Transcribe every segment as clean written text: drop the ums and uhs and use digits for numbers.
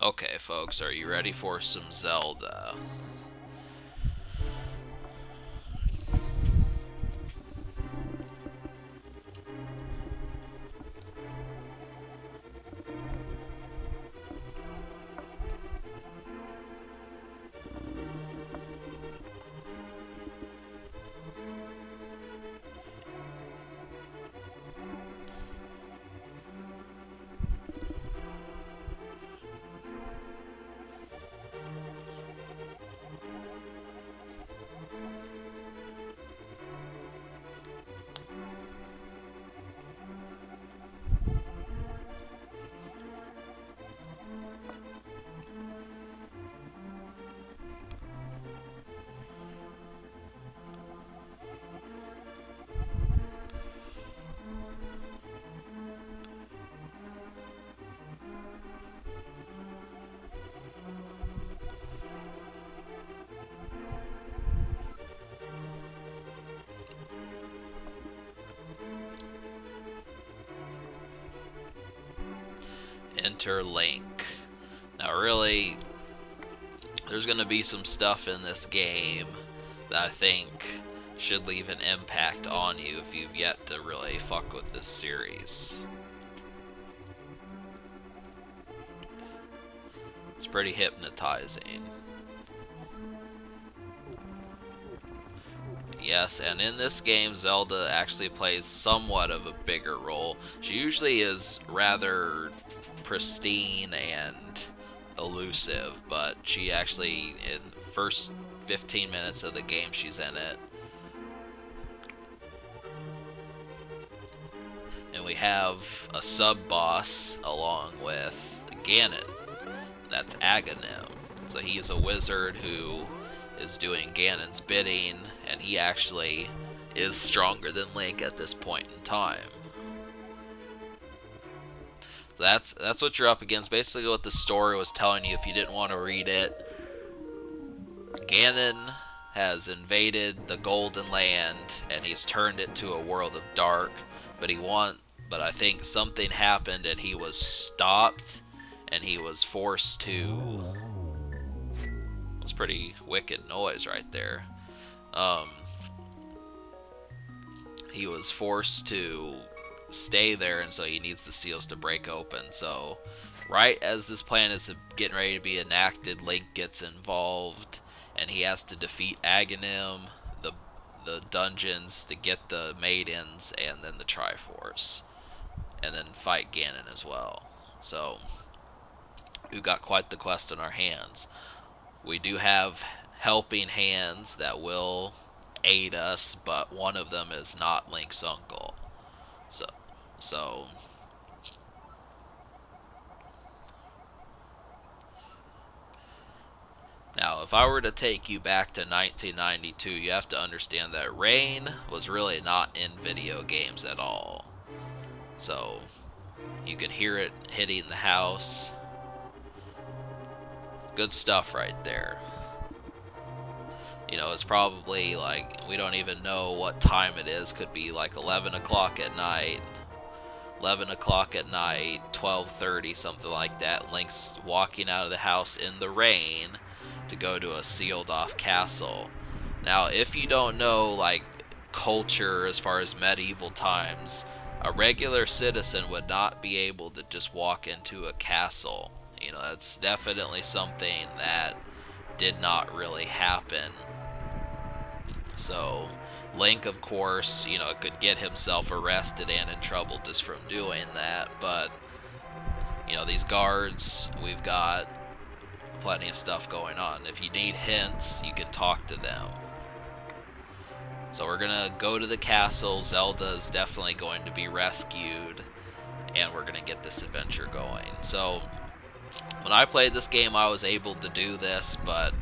Okay, folks, are you ready for some Zelda? Enter Link. Now, really, there's going to be some stuff in this game that I think should leave an impact on you if you've yet to really fuck with this series. It's pretty hypnotizing. Yes, and in this game, Zelda actually plays somewhat of a bigger role. She usually is rather pristine and elusive, but she actually, in the first 15 minutes of the game, she's in it. And we have a sub-boss along with Ganon. That's Aghanim. So he is a wizard who is doing Ganon's bidding, and he actually is stronger than Link at this point in time. So that's what you're up against. Basically what the story was telling you if you didn't want to read it. Ganon has invaded the Golden Land and he's turned it to a world of dark, but I think something happened and he was stopped and he was forced to. It was pretty wicked noise right there. He was forced to stay there, and so he needs the seals to break open. So right as this plan is getting ready to be enacted, Link gets involved and he has to defeat Aghanim, the dungeons to get the maidens, and then the Triforce, and then fight Ganon as well. So we've got quite the quest in our hands. We do have helping hands that will aid us, but one of them is not Link's uncle. So now, if I were to take you back to 1992, you have to understand that rain was really not in video games at all. So you can hear it hitting the house. Good stuff right there. You know, it's probably like, we don't even know what time it is. Could be like 11 o'clock at night. 11 o'clock at night, 12:30, something like that. Link's walking out of the house in the rain to go to a sealed off castle. Now, if you don't know, like, culture as far as medieval times, a regular citizen would not be able to just walk into a castle. You know, that's definitely something that did not really happen. So Link, of course, you know, could get himself arrested and in trouble just from doing that, but, you know, these guards, we've got plenty of stuff going on. If you need hints, you can talk to them. So we're gonna go to the castle. Zelda is definitely going to be rescued, and we're gonna get this adventure going. So when I played this game, I was able to do this, but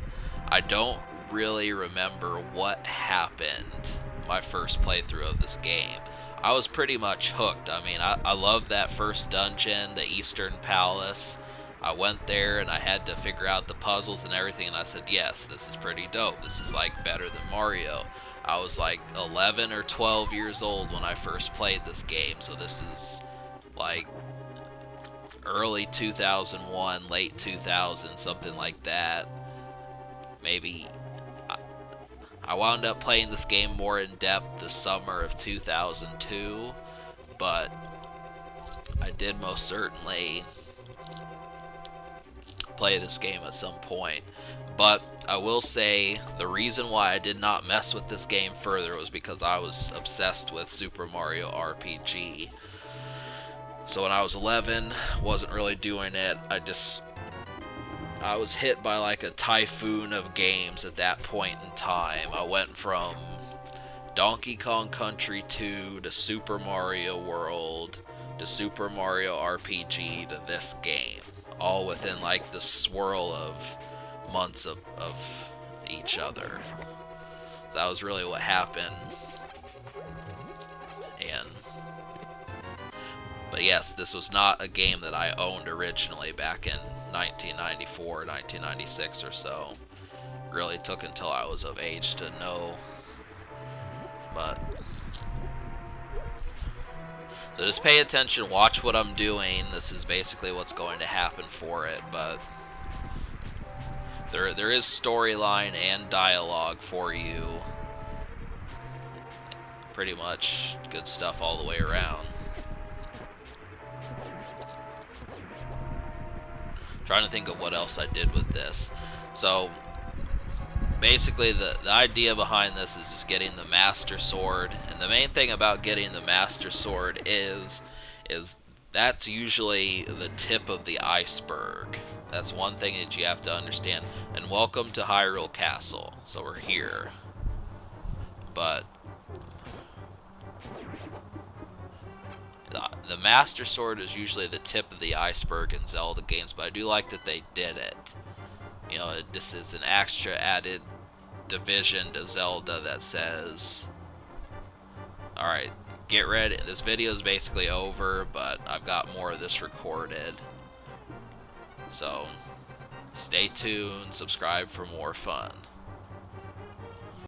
I don't really remember what happened my first playthrough of this game. I was pretty much hooked. I mean, I loved that first dungeon, the Eastern Palace. I went there and I had to figure out the puzzles and everything, and I said, yes, this is pretty dope. This is like better than Mario. I was like 11 or 12 years old when I first played this game, so this is like early 2001, late 2000, something like that. Maybe I wound up playing this game more in depth the summer of 2002, but I did most certainly play this game at some point. But I will say the reason why I did not mess with this game further was because I was obsessed with Super Mario RPG. So when I was 11, wasn't really doing it. I was hit by like a typhoon of games at that point in time. I went from Donkey Kong Country 2 to Super Mario World to Super Mario RPG to this game, all within like the swirl of months of each other. So that was really what happened. But yes, this was not a game that I owned originally back in 1994, 1996 or so. Really took until I was of age to know. But so just pay attention, watch what I'm doing. This is basically what's going to happen for it, but there is storyline and dialogue for you. Pretty much good stuff all the way around. Trying to think of what else I did with this. So basically the idea behind this is just getting the Master Sword, and the main thing about getting the Master Sword is that's usually the tip of the iceberg. That's one thing that you have to understand. And welcome to Hyrule Castle. So we're here. But the Master Sword is usually the tip of the iceberg in Zelda games, but I do like that they did it. You know, this is an extra added division to Zelda that says, alright, get ready. This video is basically over, but I've got more of this recorded. So, stay tuned, subscribe for more fun.